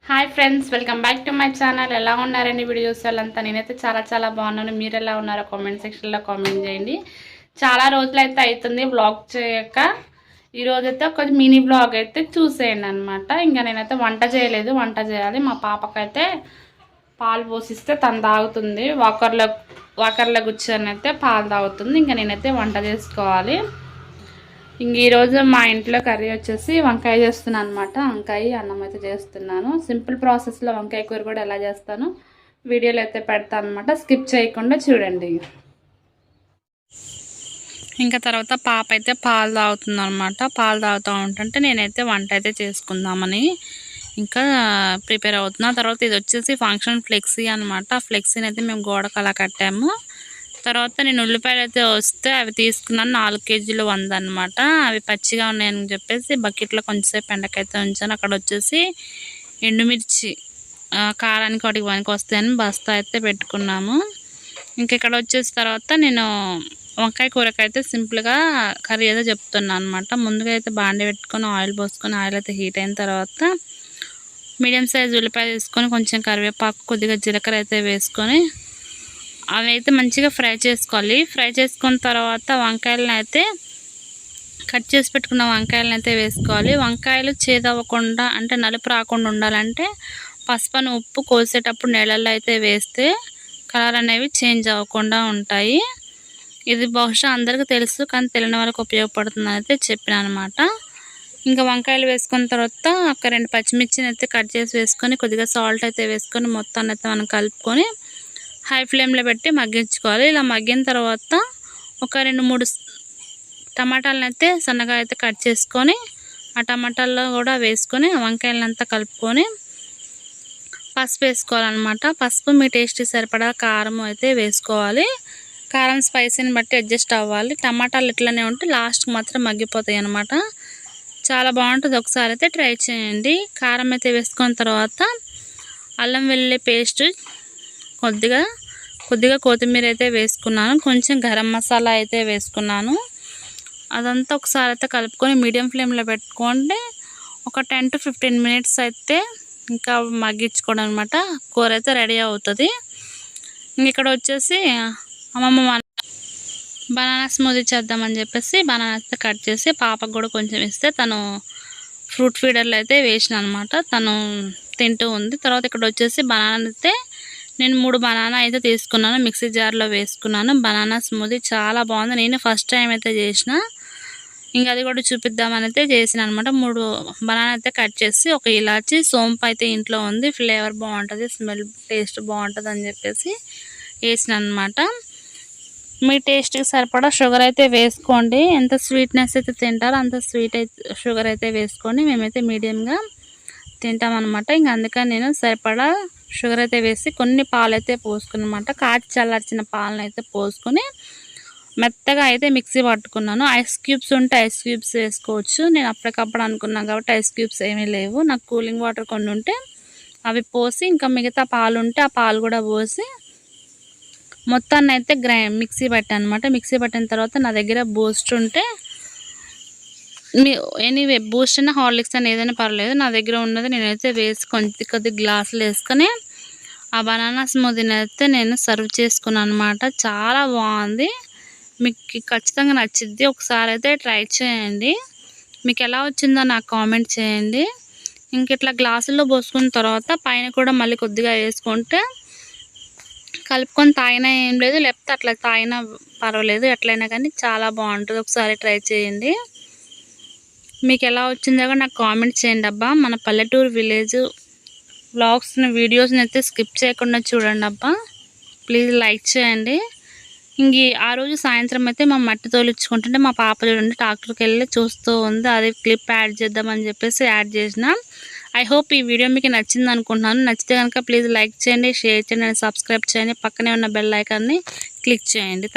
Hi friends, welcome back to my channel. ఎలా ఉన్నారండి videos వాళ్ళంతా? నేనైతే చాలా బాగున్నాను. మీరు ఎలా ఉన్నారో కామెంట్ సెక్షన్లో కామెంట్ చేయండి. చాలా రోజులైతే అవుతుంది బ్లాగ్ చేయక. ఈరోజైతే ఒక మినీ బ్లాగ్ అయితే చూసేయండి అనమాట. ఇంకా నేనైతే వంట చేయలేదు, వంట చేయాలి. మా పాపకైతే పాలు పోసిస్తే తను తాగుతుంది. వాకర్లో కూర్చొని అయితే పాలు తాగుతుంది. ఇంకా నేనైతే వంట చేసుకోవాలి. ఇంక ఈరోజు మా ఇంట్లో కర్రీ వచ్చేసి వంకాయ చేస్తున్నాను అనమాట. వంకాయ అన్నం అయితే చేస్తున్నాను. సింపుల్ ప్రాసెస్లో వంకాయ కూర కూడా ఎలా చేస్తాను వీడియోలో అయితే పెడతాను అనమాట. స్కిప్ చేయకుండా చూడండి. ఇంకా తర్వాత పాప అయితే పాలు తాగుతుంది అనమాట. పాలు తాగుతూ ఉంటుంటే నేనైతే వంట అయితే చేసుకుందామని ఇంకా ప్రిపేర్ అవుతున్నా. తర్వాత ఇది వచ్చేసి ఫంక్షన్ ఫ్లెక్సీ అనమాట. ఫ్లెక్సీని అయితే మేము గోడకు అలా కట్టాము. తర్వాత నేను ఉల్లిపాయలు అయితే వస్తే అవి తీసుకున్నాను. 4 కేజీలు 100 అనమాట. అవి పచ్చిగా ఉన్నాయని చెప్పేసి బకెట్లో కొంచెంసేపు ఎండకైతే ఉంచాను. అక్కడ వచ్చేసి ఎండుమిర్చి కారానికి వాటికి పనికి వస్తాయని బస్తా అయితే పెట్టుకున్నాము. ఇంక ఇక్కడ వచ్చేసి తర్వాత నేను వంకాయ కూరకైతే సింపుల్గా కర్రీ అయితే చెప్తున్నాను అనమాట. ముందుగా అయితే బాండి పెట్టుకొని ఆయిల్ పోసుకొని ఆయిల్ అయితే హీట్ అయిన తర్వాత మీడియం సైజ్ ఉల్లిపాయ తీసుకొని కొంచెం కరివేపాకు కొద్దిగా జీలకర్ర అయితే వేసుకొని అవి అయితే మంచిగా ఫ్రై చేసుకోవాలి. ఫ్రై చేసుకున్న తర్వాత వంకాయలను అయితే కట్ చేసి పెట్టుకున్న వంకాయలను అయితే వేసుకోవాలి. వంకాయలు చేదవ్వకుండా అంటే నలుపు రాకుండా ఉండాలంటే పసుపును ఉప్పు కోసేటప్పుడు నీళ్ళల్లో అయితే వేస్తే కలర్ అనేవి చేంజ్ అవ్వకుండా ఉంటాయి. ఇది బహుశా అందరికీ తెలుసు, కానీ తెలియని వాళ్ళకి ఉపయోగపడుతుందని అయితే చెప్పిన అనమాట. ఇంకా వంకాయలు వేసుకున్న తర్వాత ఒక 2 పచ్చిమిర్చిని అయితే కట్ చేసి వేసుకొని కొద్దిగా సాల్ట్ అయితే వేసుకొని మొత్తాన్ని అయితే మనం కలుపుకొని హై ఫ్లేమ్లో పెట్టి మగ్గించుకోవాలి. ఇలా మగ్గిన తర్వాత ఒక 2-3 టమాటాలను అయితే సన్నగా అయితే కట్ చేసుకొని ఆ టమాటాల్లో కూడా వేసుకొని వంకాయలంతా కలుపుకొని పసుపు వేసుకోవాలన్నమాట. పసుపు మీ టేస్ట్ సరిపడా కారం అయితే వేసుకోవాలి. కారం స్పైసీని బట్టి అడ్జస్ట్ అవ్వాలి. టమాటాలు ఇట్లనే ఉంటే లాస్ట్కి మాత్రం మగ్గిపోతాయి అన్నమాట. చాలా బాగుంటుంది. ఒకసారి అయితే ట్రై చేయండి. కారం అయితే వేసుకున్న తర్వాత అల్లం వెల్లుల్లి పేస్ట్ కొద్దిగా కొత్తిమీర అయితే వేసుకున్నాను. కొంచెం గరం మసాలా అయితే వేసుకున్నాను. అదంతా ఒకసారి అయితే కలుపుకొని మీడియం ఫ్లేమ్లో పెట్టుకుంటే ఒక 10 to 15 మినిట్స్ అయితే ఇంకా మగ్గించుకోవడం అనమాట. కూర అయితే రెడీ అవుతుంది. ఇక్కడ వచ్చేసి అమ్మమ్మ బనానా స్మూదీ చేద్దామని చెప్పేసి బనానా అయితే కట్ చేసి పాపకు కూడా కొంచెం ఇస్తే తను ఫ్రూట్ ఫీడర్లో అయితే వేసిన అనమాట. తను తింటూ ఉంది. తర్వాత ఇక్కడ వచ్చేసి బనానా అయితే నేను 3 బనానా అయితే తీసుకున్నాను. మిక్సీ జార్లో వేసుకున్నాను. బనానా స్మూదీ చాలా బాగుంది. నేను ఫస్ట్ టైం అయితే చేసిన. ఇంకా అది కూడా చూపిద్దామని అయితే చేసిన అనమాట. 3 బనానా అయితే కట్ చేసి ఒక ఇలాచి సోంపు అయితే ఇంట్లో ఉంది. ఫ్లేవర్ బాగుంటుంది, స్మెల్ టేస్ట్ బాగుంటుంది అని చెప్పేసి వేసిన అనమాట. మీ టేస్ట్కి సరిపడా షుగర్ అయితే వేసుకోండి. ఎంత స్వీట్నెస్ అయితే తింటారో అంత షుగర్ అయితే వేసుకొని మేమైతే మీడియంగా తింటామన్నమాట. ఇంకా అందుకని నేను సరిపడా షుగర్ అయితే వేసి కొన్ని పాలు అయితే పోసుకున్నమాట. కాచి చల్లార్చిన పాలను అయితే పోసుకొని మెత్తగా అయితే మిక్సీ పట్టుకున్నాను. ఐస్ క్యూబ్స్ ఉంటే ఐస్ క్యూబ్స్ వేసుకోవచ్చు. నేను అప్పటికప్పుడు అనుకున్నాను కాబట్టి ఐస్ క్యూబ్స్ ఏమీ లేవు. నాకు కూలింగ్ వాటర్ కొన్ని ఉంటే అవి పోసి ఇంకా మిగతా పాలు ఉంటే ఆ పాలు కూడా పోసి మొత్తాన్ని అయితే మిక్సీ పట్టాను అనమాట. మిక్సీ పట్టిన తర్వాత నా దగ్గర బూస్ట్ ఉంటే ఎనీవే బూస్ట్ అయినా హార్లిక్స్ అయినా ఏదైనా పర్లేదు, నా దగ్గర ఉన్నది నేనైతే వేసి కొద్ది గ్లాసులు వేసుకొని ఆ బనానా స్మూదీని అయితే నేను సర్వ్ చేసుకున్నాను అనమాట. చాలా బాగుంది. మీకు ఖచ్చితంగా నచ్చిద్ది. ఒకసారి అయితే ట్రై చేయండి. మీకు ఎలా వచ్చిందో నాకు కామెంట్ చేయండి. ఇంక ఇట్లా గ్లాసుల్లో పోసుకున్న తర్వాత పైన కూడా మళ్ళీ కొద్దిగా వేసుకుంటే కలుపుకొని తాగినా ఏం లేదు, లేకపోతే అట్లా తాగినా పర్వాలేదు. ఎట్లయినా కానీ చాలా బాగుంటుంది. ఒకసారి ట్రై చేయండి. మీకు ఎలా వచ్చిందో కూడా నాకు కామెంట్ చేయండి అబ్బా. మన పల్లెటూరు విలేజ్ వ్లాగ్స్ని వీడియోస్ని అయితే స్కిప్ చేయకుండా చూడండి అబ్బా. ప్లీజ్ లైక్ చేయండి. ఇంక ఆ రోజు సాయంత్రం అయితే మా మట్టి తోలించుకుంటుంటే మా పాప చూడండి ట్రాక్టర్కి వెళ్ళి చూస్తూ ఉంది. అదే క్లిప్ యాడ్ చేద్దామని చెప్పేసి యాడ్ చేసిన. ఐ హోప్ ఈ వీడియో మీకు నచ్చింది అనుకుంటున్నాను. నచ్చితే కనుక ప్లీజ్ లైక్ చేయండి, షేర్ చేయండి, సబ్స్క్రైబ్ చేయండి. పక్కనే ఉన్న బెల్ ఐకాన్ని క్లిక్ చేయండి.